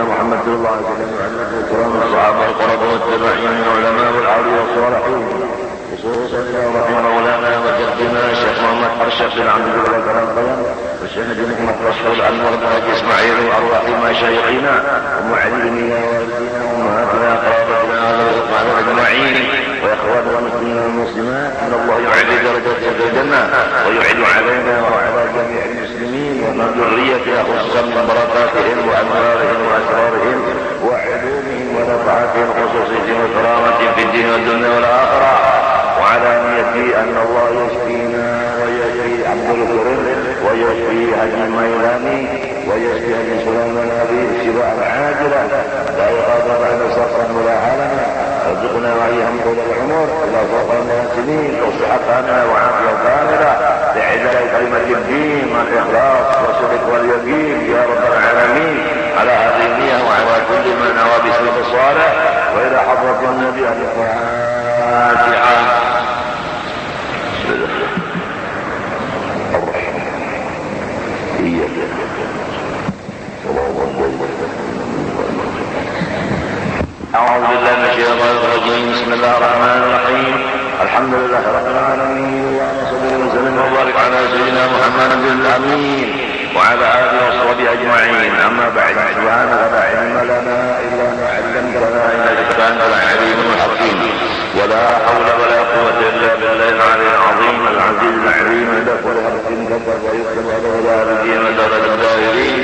محمد صلى الله عليه وسلم وعلى الكرام الصحابة القرب والتابعين والعلماء والأولياء والصالحين خصوصا رحمه مولانا وجدنا الشيخ محمد أرشد بن عبد الله الكرام والشيخ محمد رشد الأنور بن حاج إسماعيل وأرواح مشايخنا ومعلمينا والدينا وأمهاتنا وقرابتنا على أجمعين وإخواننا المسلمين والمسلمات أن الله يعلي درجاتهم في الجنة ويعلي علينا وعلى جميع المسلمين ومن ذريتنا خصوصا من بركاتهم وأنوارهم وأسرارهم وعلومهم ونفعاتهم خصوصيتهم وكرامتهم في الدين والدنيا والآخرة وعلى نيتي أن الله يشفينا ويشفي عبد الكريم ويشفي حجم الميلاني ويشفي من سلامنا به شفاء عاجلا لا يغادر بعد صرفا ولا حالنا ارزقنا وعيهم طول العمر الى فوق المناسبين وصحتنا وعافيه كامله لعدل كلمه الدين والإخلاص والصدق واليقين يا رب العالمين على هذه النية وعلى كل من نوى بسلب الصالح والى حضرة النبي الفاتحة. أعوذ بالله من الشيطان الرجيم. بسم الله الرحمن الرحيم. الحمد لله رب العالمين وصلى وسلم وبارك على سيدنا محمد الأمين وعلى آله وصحبه أجمعين. أما بعد سبحانك لا علم لنا إلا ما علمتنا إنك أنت العليم الحكيم ولا حول ولا قوة إلا بالله العلي العظيم العزيز العليم عند كل حرف كبر ويكتب على الدين ودرجة الدائرين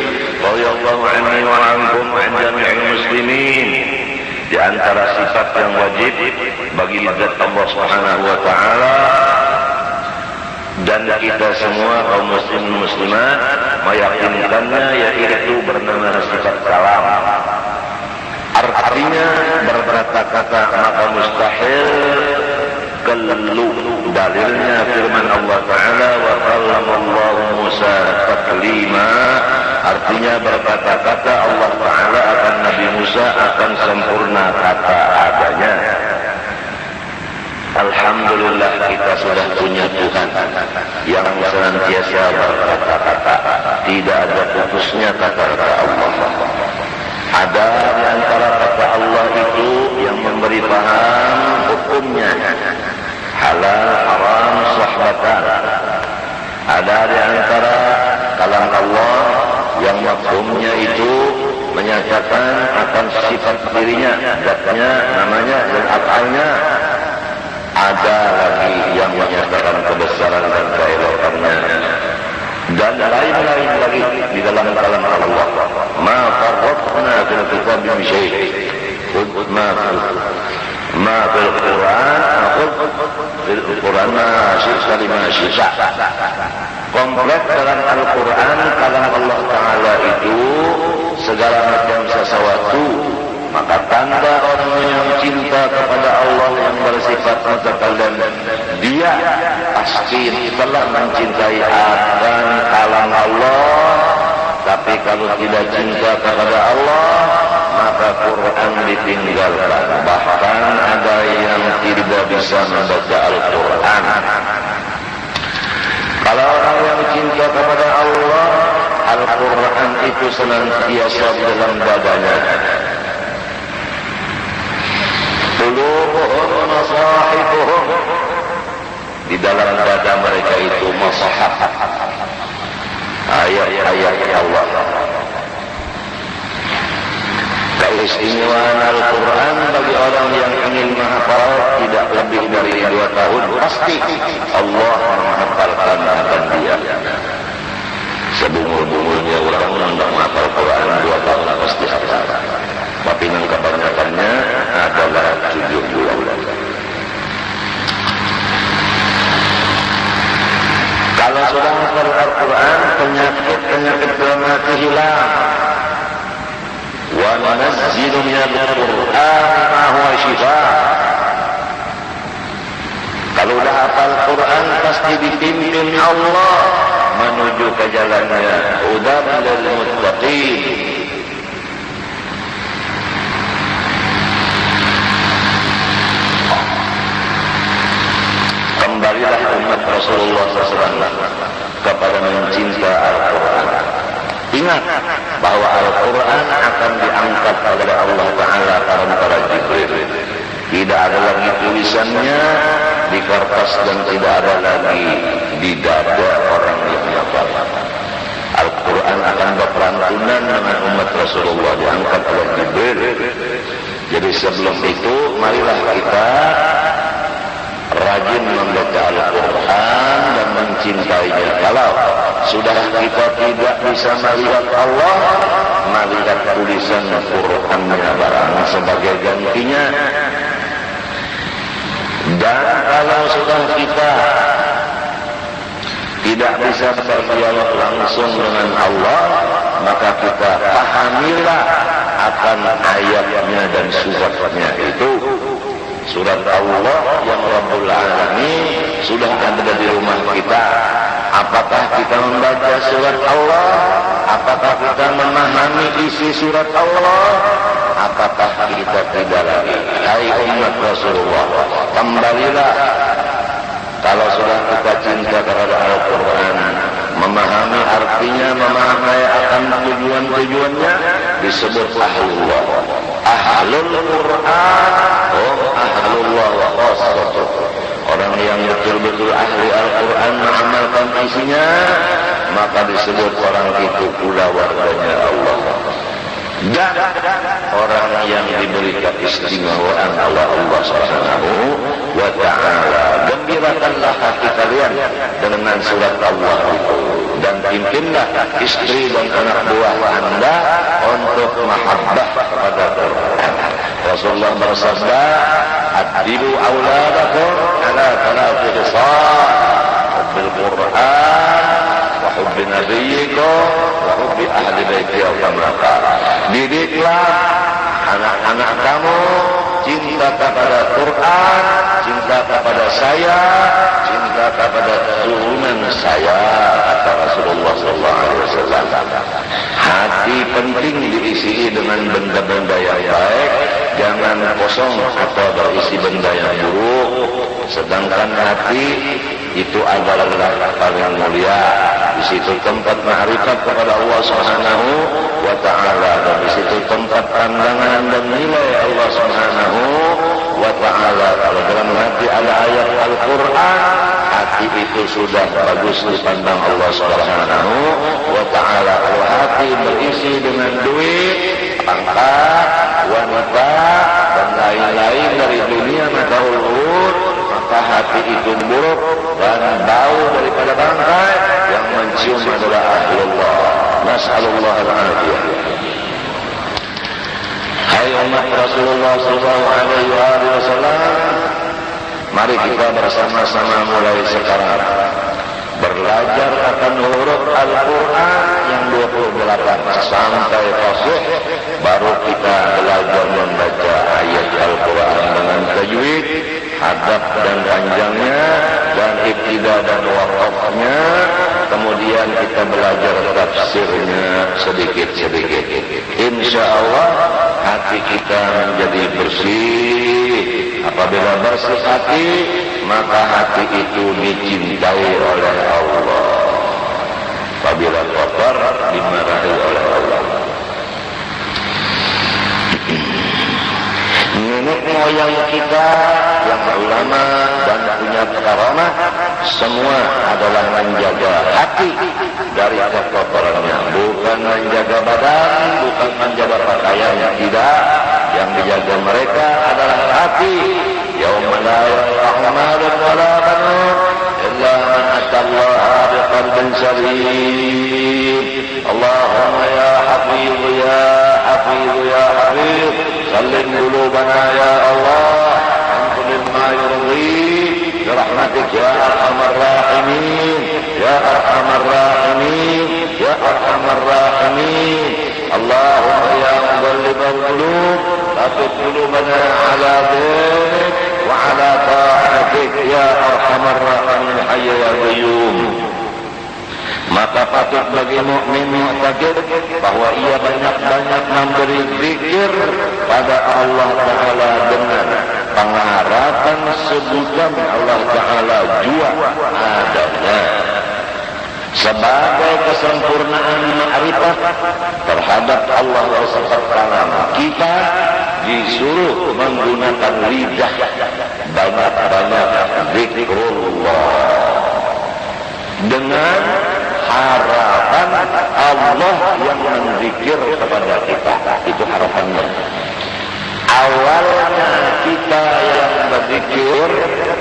رضي الله عني وعنكم وعن جميع المسلمين. Di antara sifat yang wajib bagi zat Allah Subhanahu wa taala dan kita semua kaum muslimin muslimat meyakinkannya, yaitu bernama sifat kalam. Artinya berkata-kata maka mustahil kelu. Dalilnya firman Allah Ta'ala wa kallamallahu Musa taklima. Artinya berkata-kata Allah Ta'ala akan Nabi Musa akan sempurna kata adanya. Alhamdulillah kita sudah punya Tuhan yang senantiasa berkata-kata, tidak ada putusnya kata-kata Allah. Ada di antara kata Allah itu yang memberi paham hukumnya, halal, haram, sahbatan. Ada di antara kalam Allah yang maksudnya itu menyatakan akan sifat dirinya, zatnya, namanya, dan afalnya. Ada lagi yang menyatakan kebesaran dan keelokannya, dan lain-lain lagi di dalam kalam Allah. Ma farratna fil kitabi min syai'. Khudh ma fil Quran ma syi'ta lima syi'ta. Komplek dalam Al-Quran kalam Allah Ta'ala itu segala macam sesuatu. Maka tanda orang yang cinta kepada Allah yang bersifat mutakalim, dia pasti telah mencintai akan kalam Allah. Tapi kalau tidak cinta kepada Allah, maka Quran ditinggalkan. Bahkan ada yang tidak bisa membaca Al-Quran. Kalau orang yang cinta kepada Allah, Al-Quran itu senantiasa dalam dadanya. Qulubuhum masahibuhum, di dalam dada mereka itu masahab, ayat-ayat Allah. Keistimewaan Al-Quran bagi orang yang ingin menghafal tidak lebih dari 2 tahun pasti Allah menghafalkan akan dia. Sebumur-bumurnya orang untuk menghafal Quran 2 tahun pasti hafal. Tapi yang kebanyakannya adalah 7 bulan. Kalau sudah menghafal Al-Quran, penyakit dalam hati hilang. Wa nunazzilu minal Qur'ani ma huwa shifaa. Kalau sudah hafal Quran pasti dipimpin Allah menuju ke jalannya. Hudan lil muttaqin. Kembalilah umat Rasulullah SAW kepada mencinta Al-Quran. Ingat bahwa Al-Quran akan diangkat dan tidak ada lagi di dada orang yang hafal. Al-Quran akan berperantunan dengan umat Rasulullah, diangkat oleh Jibril. Jadi sebelum itu marilah kita rajin membaca Al-Quran dan mencintainya. Kalau sudah kita tidak bisa melihat Allah, melihat tulisan Qurannya barang sebagai gantinya. Dan kalau sudah kita tidak bisa berdialog langsung dengan Allah, maka kita pahamilah akan ayatnya dan suratnya itu. Surat Allah yang Rabbul Alamin sudah ada di rumah kita. Apakah kita membaca surat Allah? Apakah kita memahami isi surat Allah? Apakah kita tidak lagi? Hai umat Rasulullah, kembalilah. Kalau sudah kita cinta kepada Al-Quran, memahami artinya, memahami akan tujuan-tujuannya, disebut ahlullah. Ahlul Quran, ahlullah wa khasatuh. Orang yang betul-betul ahli Al-Quran mengamalkan isinya, maka disebut orang itu pula warganya Allah. Dan orang yang diberi keistimewaan oleh Allah Subhanahu wa Ta'ala. Gembirakanlah hati kalian dengan surat Allah itu, dan pimpinlah istri dan anak buah anda untuk mahabbah kepada Quran. Rasulullah bersabda, "Adilu auladakum ala thalathi khisal, hubbil Quran wa hubbi nabiyyikum wa hubbi ahli baiti kama qala." Didiklah anak-anak kamu cinta kepada Quran, cinta kepada saya, cinta kepada turunan saya, kata Rasulullah SAW. Hati penting diisi dengan benda-benda yang baik, jangan kosong atau berisi benda yang buruk. Sedangkan hati itu adalah paling mulia. Di situ tempat ma'rifat kepada Allah Subhanahu wa Ta'ala, dan di situ tempat pandangan dan nilai Allah Subhanahu wa Ta'ala. Kalau dalam hati ada ayat Al-Quran, hati itu sudah bagus dipandang Allah Subhanahu wa Ta'ala. Kalau hati berisi dengan duit, pangkat, wanita, dan lain-lain dari dunia mataul, maka hati itu buruk dan bau daripada bangkai. Yang mencium adalah ahlullah. Nas'alullah al-afiyah. Hai umat Rasulullah SAW, mari kita bersama-sama mulai sekarang belajar akan huruf Al-Quran yang 28 sampai fasih. Baru kita belajar membaca ayat Al-Quran dengan tajwid, hadap dan panjangnya, dan ibtidah dan waqafnya. Kemudian kita belajar tafsirnya sedikit-sedikit. Insya Allah hati kita menjadi bersih. Apabila bersih hati, maka hati itu dicintai oleh Allah. Apabila kotor, dimarahi oleh Allah. Nenek moyang kita yang ulama dan punya karamah, semua adalah menjaga hati dari kekotorannya. Bukan menjaga badan, bukan menjaga pakaian, tidak. Yang dijaga mereka adalah hati. Yauma la yanfa'u malun wala banun illa man atallaha biqalbin salim. Allahumma ya hafiz ya hafiz ya hafiz, sallim qulubana ya Allah an kulli ma yurdi birahmatik ya arhamar rahimin ya arhamar rahimin ya arhamar rahimin. Allahumma ya muqallibal qulub thabbit qulubana ala dinik wa ala ta'atik ya arhamar rahimin hayya ya qayyum. Maka patut bagi mukmin mu'taqid bahwa ia banyak-banyak memberi zikir pada Allah Ta'ala dengan pengharapan sebutan Allah Ta'ala jua adanya. Sebagai kesempurnaan ma'rifat terhadap Allah SWT, kita disuruh menggunakan lidah banyak banyak zikrullah dengan harapan Allah yang menzikir kepada kita. Itu harapannya. Awalnya kita yang berzikir,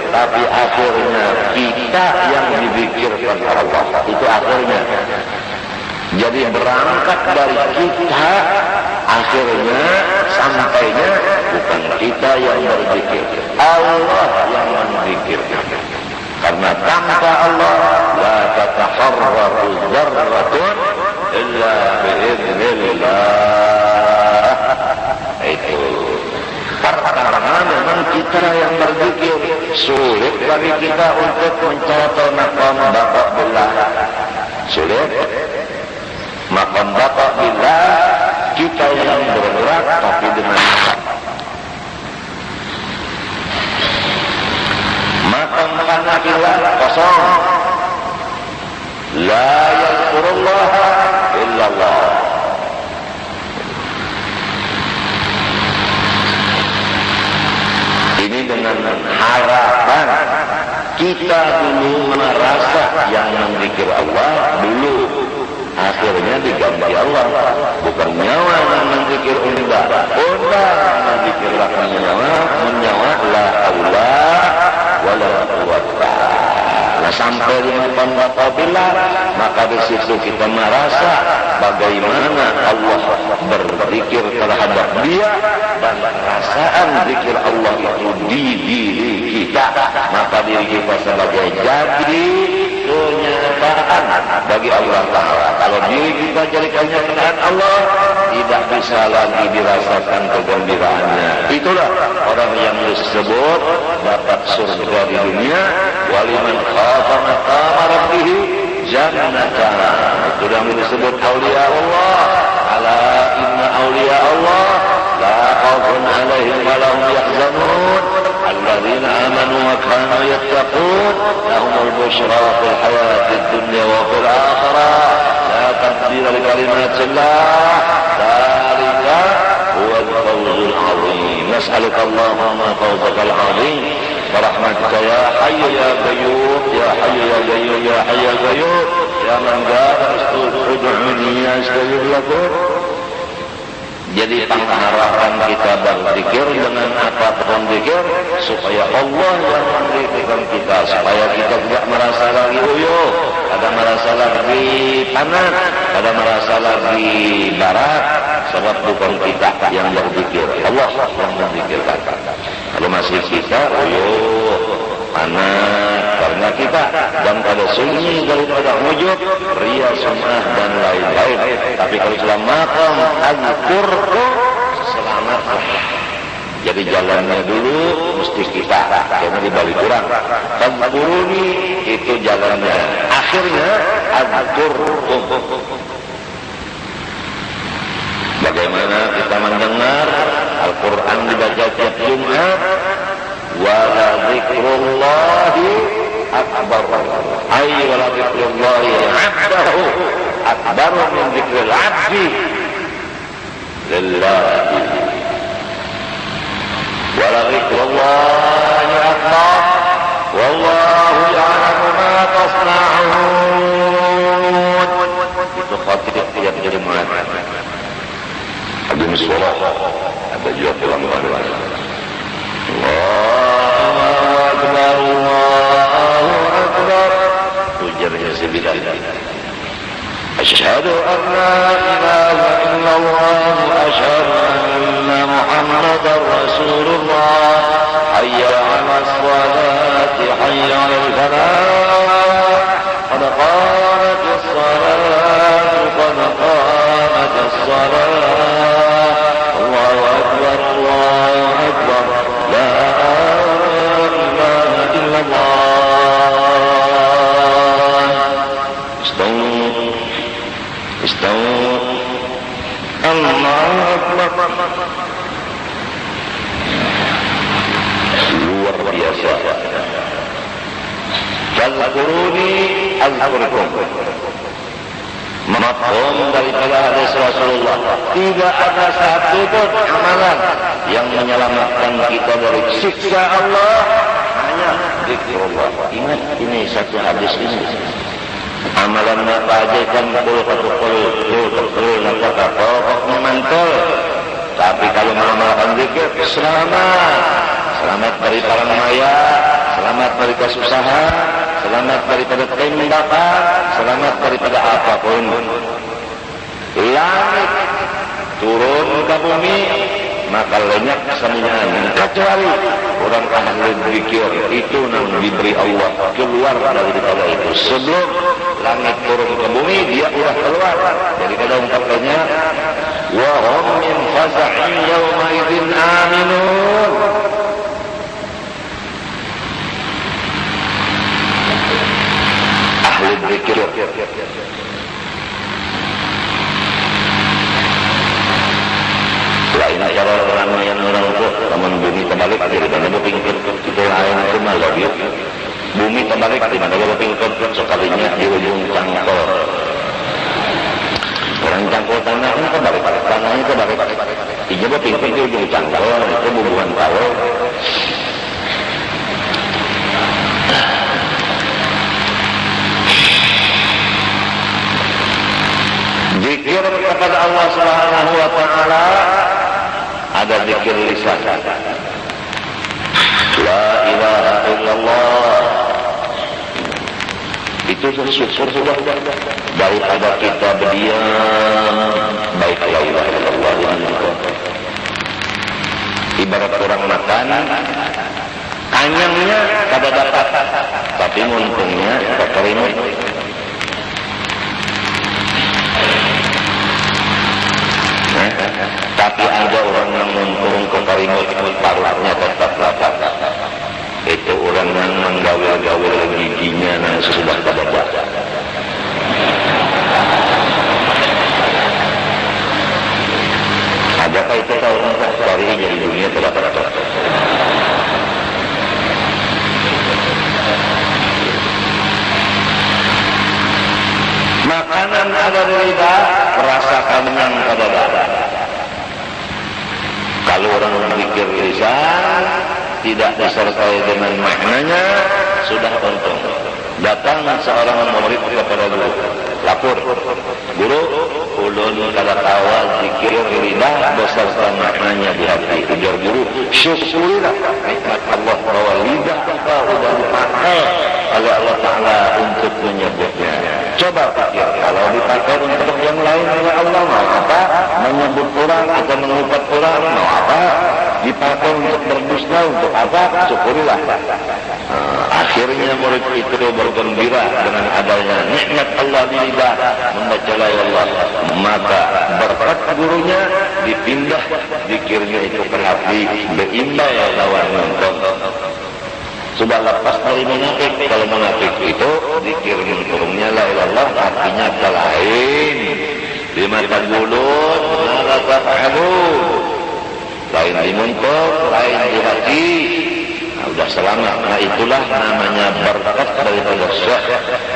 tapi akhirnya kita yang dizikirkan Allah. Itu akhirnya. Jadi berangkat dari kita, akhirnya sampainya bukan kita yang berzikir, Allah yang menzikirkan. Karena tanpa Allah la tataharraku dzarratun illa biiznillah. Itu karena memang kita yang berzikir, sulit bagi kita untuk mencapai maqam baqa billah. Sulit. Maqam baqa billah kita yang bergerak tapi dengan maqam billah kosong. La yazkurullah illallah. Ini dengan harapan kita dulu merasa yang menzikir Allah dulu, akhirnya diganti Allah. Bukan nyawa yang menzikir unda menzikirlah menyawa la haula wala quwwata. Nah, sampai di maqam billah, maka di situ kita merasa bagaimana Allah berzikir terhadap dia dan perasaan zikir Allah itu di diri kita. Maka diri kita sebagai jadi kenyataan bagi Allah Ta'ala. Kalau diri kita jadi kenyataan Allah, tidak bisa lagi dirasakan kegembiraannya. Itulah orang yang disebut dapat surga di dunia. Waliman khafa maqama rabbih jannatan. Itu yang disebut auliya Allah. Ala inna auliya Allah la khaufun alaihim wa la hum yahzanun. الذين آمنوا وكانوا يتقون لهم البشرى في الحياة الدنيا وفي الآخرة لا تبديل لكلمات الله ذلك هو الفوز العظيم. نسألك اللهم فوزك العظيم برحمتك يا حي يا قيوم يا حي يا قيوم يا حي يا قيوم يا من قال ادعوني استجب لكم. Jadi pengharapan kita berzikir dengan apapun zikir supaya Allah yang menzikirkan kita, supaya kita tidak merasa lagi uyuh, ada merasa lagi panas, ada merasa lagi barat, sebab bukan kita yang berzikir, Allah yang menzikirkan. Kalau masih kita uyuh, panas karena kita dan pada sunyi daripada wujud ria sum'ah dan lain-lain. Tapi kalau dalam maqam al-qur'an selamatlah. Jadi jalannya dulu mesti kita, karena dibalik kurang. Al-qur'ani itu jalannya. Akhirnya al-qur'an. Bagaimana kita mendengar Al-Quran dibaca tiap Jumat? Wala zikrullahi akbar. Ay wala zikrullahi abdahu akbar min zikril abdi lillahi. Wala zikrullahi akbar wallahu ya'lamu ma tasna'un. Itu khatib tiap Jumat. Ada musola, ada juga pulang balik. Allahu Akbar, Allahu Akbar. Ujarnya sembilan. Asyhadu an la ilaha illallah, asyhadu anna Muhammadar Rasulullah. Hayya 'alas salati, hayya 'alal falah. Qad qamatis salatu, qad qamatis salat. Allahu Akbar, Allahu Akbar. La ilaha illallah. Istawu. Allahu Akbar. Luar biasa. Fadhkuruni azkurkum. Mafhum daripada hadis Rasulullah, tidak ada satu pun amalan yang menyelamatkan kita dari siksa Allah zikrullah. Ingat ini satu hadis ini. Amalan apa aja kan betul kata pokoknya mantul. Tapi kalau mengamalkan zikir, selamat dari perang maya, selamat dari kesusahan, selamat daripada tembakan, selamat daripada apapun. Langit turun ke bumi, maka lenyap kesamaan angin. Kecuali orang ahli zikir itu yang diberi Allah keluar daripada itu. Sebelum langit turun ke bumi, dia sudah keluar. Jadi kalau ungkapannya, wa hum min faza'in yawma idzin aminun. Ahli zikir lain cara orang itu teman bumi terbalik di mana berpikir itu lain itu malah dia bumi terbalik di mana berpikir sekalinya di ujung cangkol orang cangkol tanah itu terbalik tanahnya terbalik dia berpikir di ujung cangkol itu bubuhan tahu zikir kepada Allah Subhanahu wa taala. Ada zikir lisan. La ilaha illallah. Itu syukur sudah. Daripada kita berdiam, baik la ilaha illallah. Ibarat orang makan, kanyangnya kada dapat, tapi muntungnya keterima. Tapi ada orang yang menurun ke karimut paruhnya tetap dapat. Itu orang yang menggawil-gawil giginya yang sudah dapat. Adakah itu orang dari jadi dunia tidak dapat? Makanan ada di lidah, rasakan yang pada dada. Kalau orang berpikir lisan tidak disertai dengan maknanya, sudah untung. Datang seorang murid kepada guru, lapor, guru, ulun kada tahu zikir lidah beserta maknanya di hati. Ujar guru, syukurilah nikmat Allah bahwa lidah kita sudah dipakai oleh Allah Ta'ala untuk menyebutnya. Coba pikir, kalau dipakai untuk yang lain oleh Allah, mau apa? Menyebut orang atau mengupat orang, mau apa? Dipakai untuk berdusta, untuk apa? Syukurilah. Akhirnya murid itu bergembira dengan adanya nikmat Allah di lidah, membaca la ilaha illallah. Maka berkat gurunya dipindah zikirnya itu ke hati, berimbang lawan nonton. Sudah lepas dari munafik. Kalau munafik itu zikir menurunnya la ilaha illallah, artinya lain. Di mata mulut, la taf'alun. Lain di mulut, lain di hati. Sudah selamat. Nah itulah namanya berkat daripada syekh.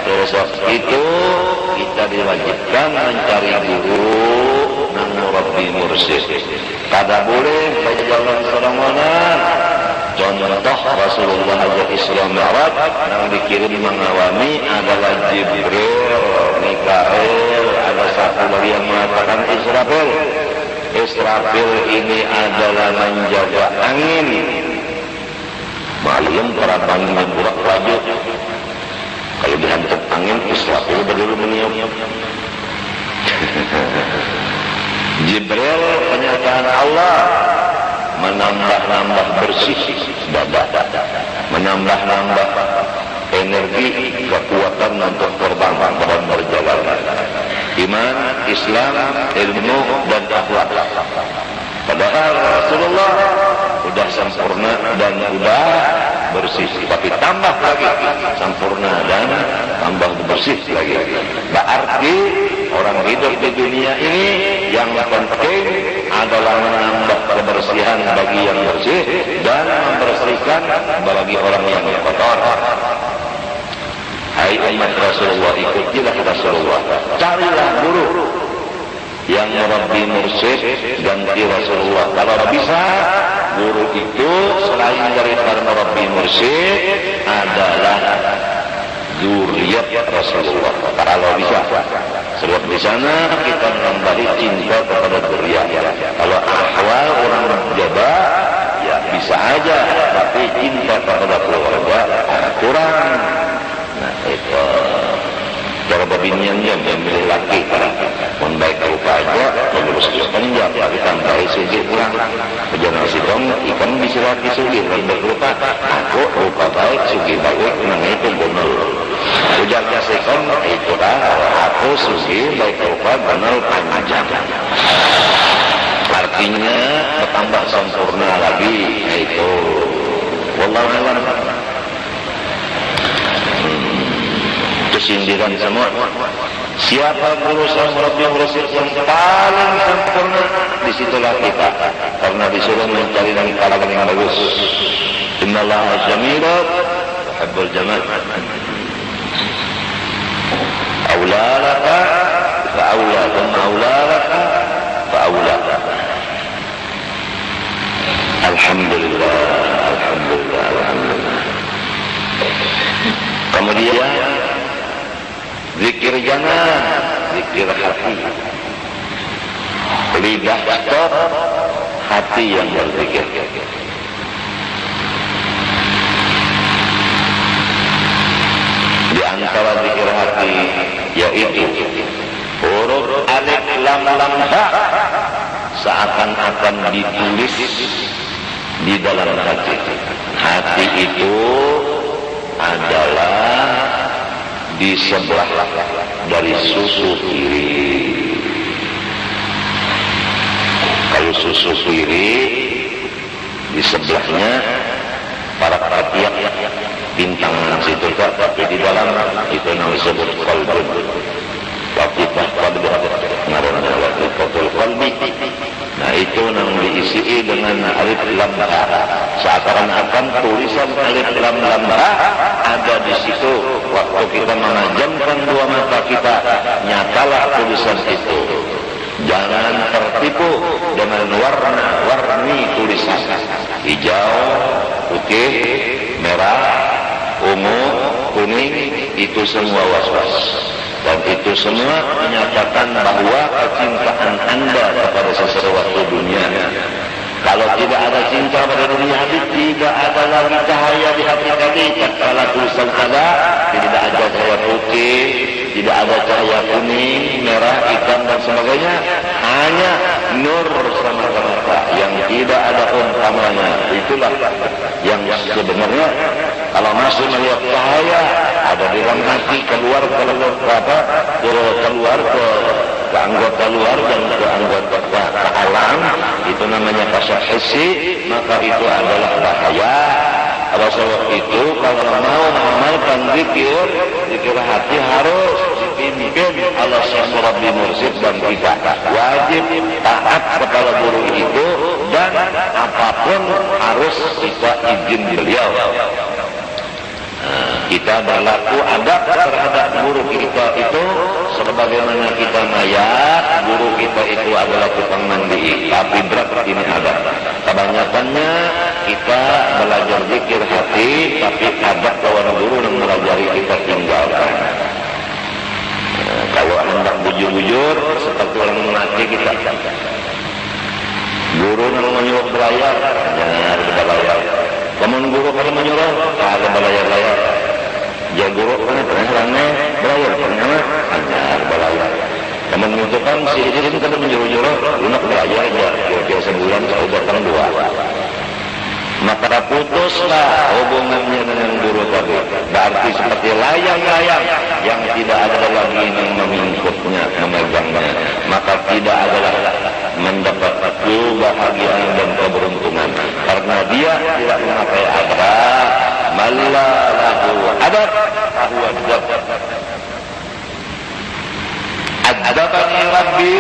Terus itu kita diwajibkan mencari guru dan murabbi mursyid. Kada boleh berjalan seorang-orang. Contoh Rasulullah aja Isra Mi'raj yang dikirim mengawami adalah Jibril, Mikael, ada satu lagi yang mengatakan Israfil. Israfil ini adalah menjaga angin. Maklum para bangsa burak laju. Kalau dihantar angin, Israfil berdiri meniup. Jibril penyataan Allah menambah-nambah bersih dada, menambah-nambah energi, kekuatan untuk terbang dan berjalan. Iman, Islam, ilmu dan akhlak. Padahal Rasulullah sudah sempurna dan sudah bersih, tapi tambah lagi sempurna dan tambah bersih lagi. Berarti orang hidup di dunia ini yang penting adalah menambah kebersihan bagi yang bersih dan membersihkan bagi orang yang kotor. Hai umat Rasulullah, ikutilah Rasulullah, carilah guru yang merabbi mursyid ganti Rasulullah. Kalau bisa guru itu selain daripada murabbi mursyid adalah zuriat Rasulullah. Kalau bisa, sebab di sana kita kembali cinta kepada zuriat. Kalau ahwal orang jaba, ya bisa aja, tapi cinta kepada keluarga kurang. Nah itu cara babinyannya memilih laki para membaik rupa aja terus panjang tapi tambah segi kurang perjalanan si dong ikan bisa laki sugi membaik rupa aku rupa baik sugi baik nang itu benar ujar jasekon itu dah aku sugi baik rupa benar panjang artinya bertambah sempurna lagi itu wallahu a'lam. Sindiran semua. Siapa guru murabbi mursyid yang paling sempurna, disitulah kita. Karena disuruh mencari dari kalangan yang bagus. Innallaha jamilun yuhibbul jamal. Aula laka fa aula, thumma aula laka fa aula. Alhamdulillah, alhamdulillah, alhamdulillah. Kemudian zikir jangan, zikir hati. Lidah stop, hati yang berzikir. Di antara zikir hati yaitu huruf alif lam lam ha seakan-akan ditulis di dalam hati. Hati itu adalah di sebelah dari susu kiri. Kalau susu kiri di sebelahnya para katiak bintang situ, tapi di dalam itu yang disebut qalbun. Waqifah qalbi ngaranna waqiful qalbi. Nah itu yang diisi dengan alif lam ha. Seakan-akan tulisan alif lam ha ada di situ. Waktu kita memejamkan dua mata kita, nyatalah tulisan itu. Jangan tertipu dengan warna-warni tulisan. Hijau, putih, merah, ungu, kuning, itu semua was-was. Dan itu semua menyatakan bahwa kecintaan Anda kepada sesuatu dunia. Kalau tidak ada cinta pada dunia hadis, tidak ada lagi cahaya di hati kami. Kalau tulisan ada, tidak ada cahaya putih, tidak ada cahaya kuning, merah, hitam dan sebagainya. Hanya nur semata-mata yang tidak ada umpamanya. Itulah yang sebenarnya kalau masih melihat cahaya ada di dalam hati, keluar ke anggota luar dan ke anggota ke alam, itu namanya kasar hissi, maka itu adalah bahaya. Oleh sebab itu kalau mau mengamalkan zikir hati harus dipimpin oleh sang murabbi mursyid dan kita wajib taat kepada guru itu dan apapun harus kita izin beliau. Kita berlaku adab terhadap guru kita itu sebagaimana kita mayat, guru kita itu adalah tukang mandi, tapi berat ini adab. Kebanyakannya kita belajar zikir hati, tapi adab kawan guru yang melajari kita tinggalkan. Kalau hendak bujur-bujur seperti orang mati kita. Guru yang menyuruh belayar, benar berlayar. Namun guru kalau menyuruh, ada belayar-layar. Ya guru kan pernah belayar, pernah hanya belayar. Namun menunjukkan si izin kada menyuruh-nyuruh, lunak belayar aja. Kira-kira sebulan kalau datang 2. Maka putuslah hubungannya dengan guru tadi. Berarti seperti layang-layang yang tidak ada lagi yang memingkutnya, memegangnya. Maka tidak adalah mendapat kebahagiaan dan keberuntungan. Karena dia tidak memakai adab. Malla lahu adab, lahu adab. Adabani Rabbi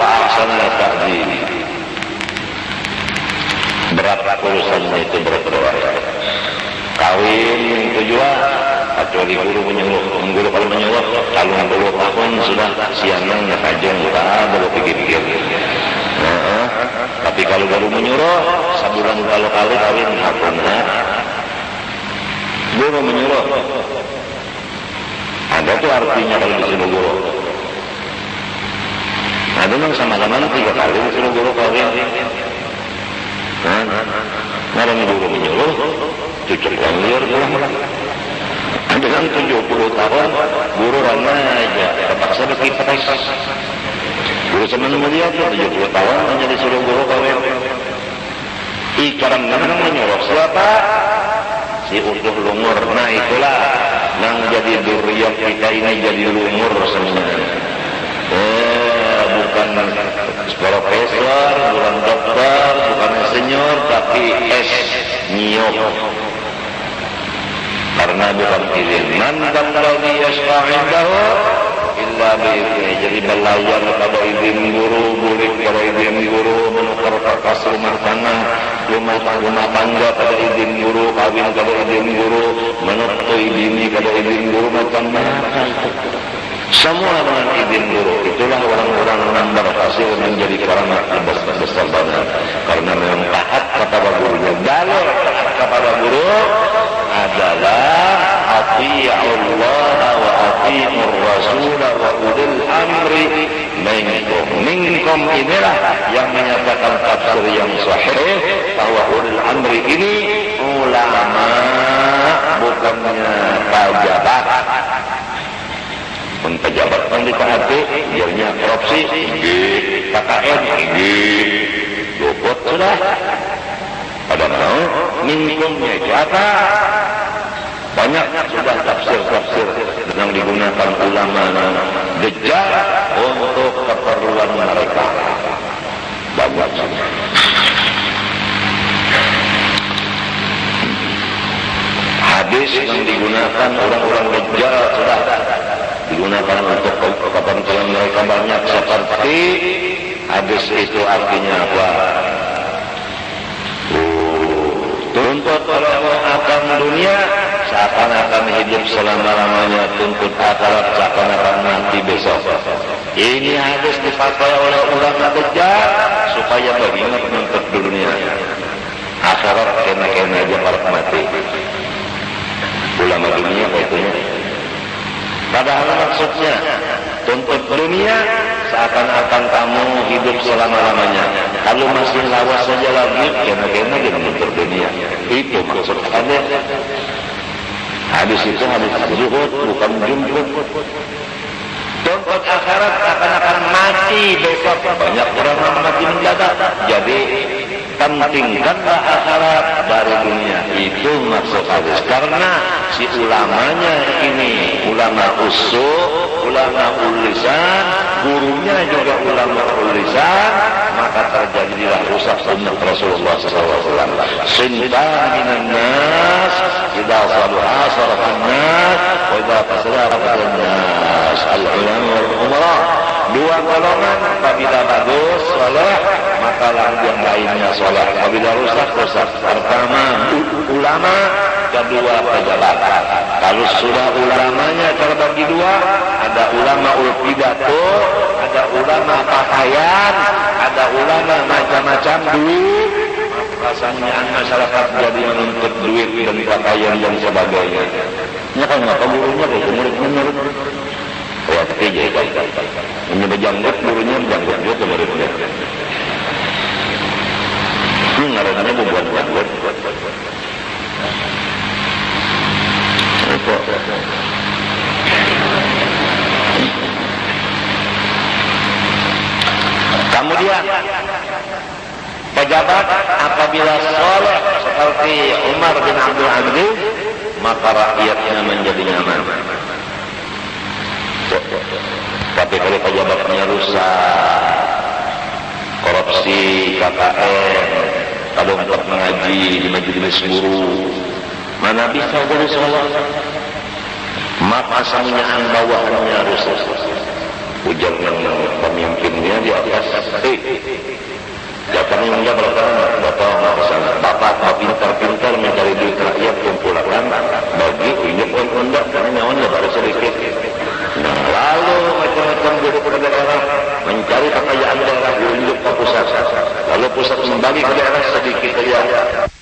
fa'ahsana ta'zimi. Berat urusannya itu berat. Kawin tujuan, kecuali guru menyuruh. Guru kalau menyuruh, kalau 20 tahun sudah sianang ngekajeng, baru pikir-pikir. Tapi kalau guru menyuruh, bulan kalau kawin hakuna. Guru menyuruh. Ada tuh artinya kalau disuruh guru. Ada yang sama-sama 3 kali disuruh guru kawin. Ngarang guru menyuruh, cucuk yang liar pulang. Dengan 70 tahun, guru rana aja, terpaksa berkipas. Guru senang melihat 70 tahun hanya disuruh guru kawin. Ikaran nang menyuruh siapa? Si utuh lumur. Nah itulah nang jadi duriyah kita ini jadi lumur semuanya. Bukan profesor, bukan dokter, bukan insinyur, tapi S nyok. Karena bukan izin. Man dalladhi yashfa'indahu illa bi'izni. Jadi belajar pada izin guru, boleh pada izin guru, menukar kertas rumah tangga pada izin guru, kawin pada izin guru, menutui bini pada izin guru, macam-macam. Semua dengan izin guru. Itulah orang-orang yang berhasil menjadi keramat besar banget. Karena memang taat kepada gurunya. Dalil kepada guru adalah ati'ullah wa ati'ur rasul wa ulil amri minkum. Minkum inilah yang menyatakan tafsir yang sahih bahwa ulil amri ini ulama, bukannya pejabat. Pejabat yang ditaati, biarnya korupsi, KKN, luput sudah. Pada mau minumnya siapa? Banyak sudah tafsir-tafsir yang digunakan ulama dejal untuk keperluan mereka. Banyak sudah. Hadis yang digunakan orang-orang dejal sudah digunakan untuk kepentingan mereka banyak, seperti hadis itu artinya apa? Tuntut kalau akan dunia seakan-akan hidup selama-lamanya, tuntut akhirat seakan-akan mati besok. Ini hadis dipakai oleh ulama dejal supaya bagaimana menuntut dunia, akhirat kena-kena aja para mati. Ulama dunia apa itunya? Padahal maksudnya tuntut dunia seakan-akan kamu hidup selama-lamanya. Kalau masih lawas saja lagi, kena-kena dia menuntut dunia. Itu maksudnya. Hadis itu hadis zuhud, bukan jumhur. Tuntut akhirat seakan-akan mati besok. Banyak orang yang mati mendadak. Jadi pentingkanlah akhirat dari dunia. Itu maksud hadis. Karena si ulamanya ini ulama usul, ulama ulisan, gurunya juga ulama ulisan, maka terjadilah rusak sunnah Rasulullah SAW. Sintan minan nas, idza salaha salahan nas, wa idza fasada fasadan nas. Al-ulama wal umara. Dua golongan, apabila bagus, soleh, maka yang lainnya soleh. Apabila rusak, rusak. Pertama, ulama, kedua pejabat. Kalau sudah ulamanya terbagi dua, ada ulama pidato, ada ulama pakaian, ada ulama macam-macam duit. Rasanya masyarakat jadi menuntut duit dan pakaian dan sebagainya. Ya kan, maka gurunya kayak murid-murid. Ya, tapi jadi ini berjanggut, gurunya berjanggut juga muridnya. Ini ngarannya buat janggut. Itu. Kemudian pejabat apabila soleh seperti Umar bin Abdul Aziz, maka rakyatnya menjadi nyaman. Tapi kalau pejabatnya rusak, korupsi, KKN, kalau untuk mengaji di majelis guru, mana bisa jadi sholat? Maka samnyaan bawahannya rusak. Ujar pemimpinnya di atas, datangnya enggak bapak kesana. Bapak pintar-pintar mencari duit rakyat, kumpulkan bagi injek undang karena nyawannya baru sedikit. Nah, lalu macam-macam guru daerah mencari kekayaan daerah diunjuk ke pusat. Lalu pusat membagi ke daerah sedikit saja.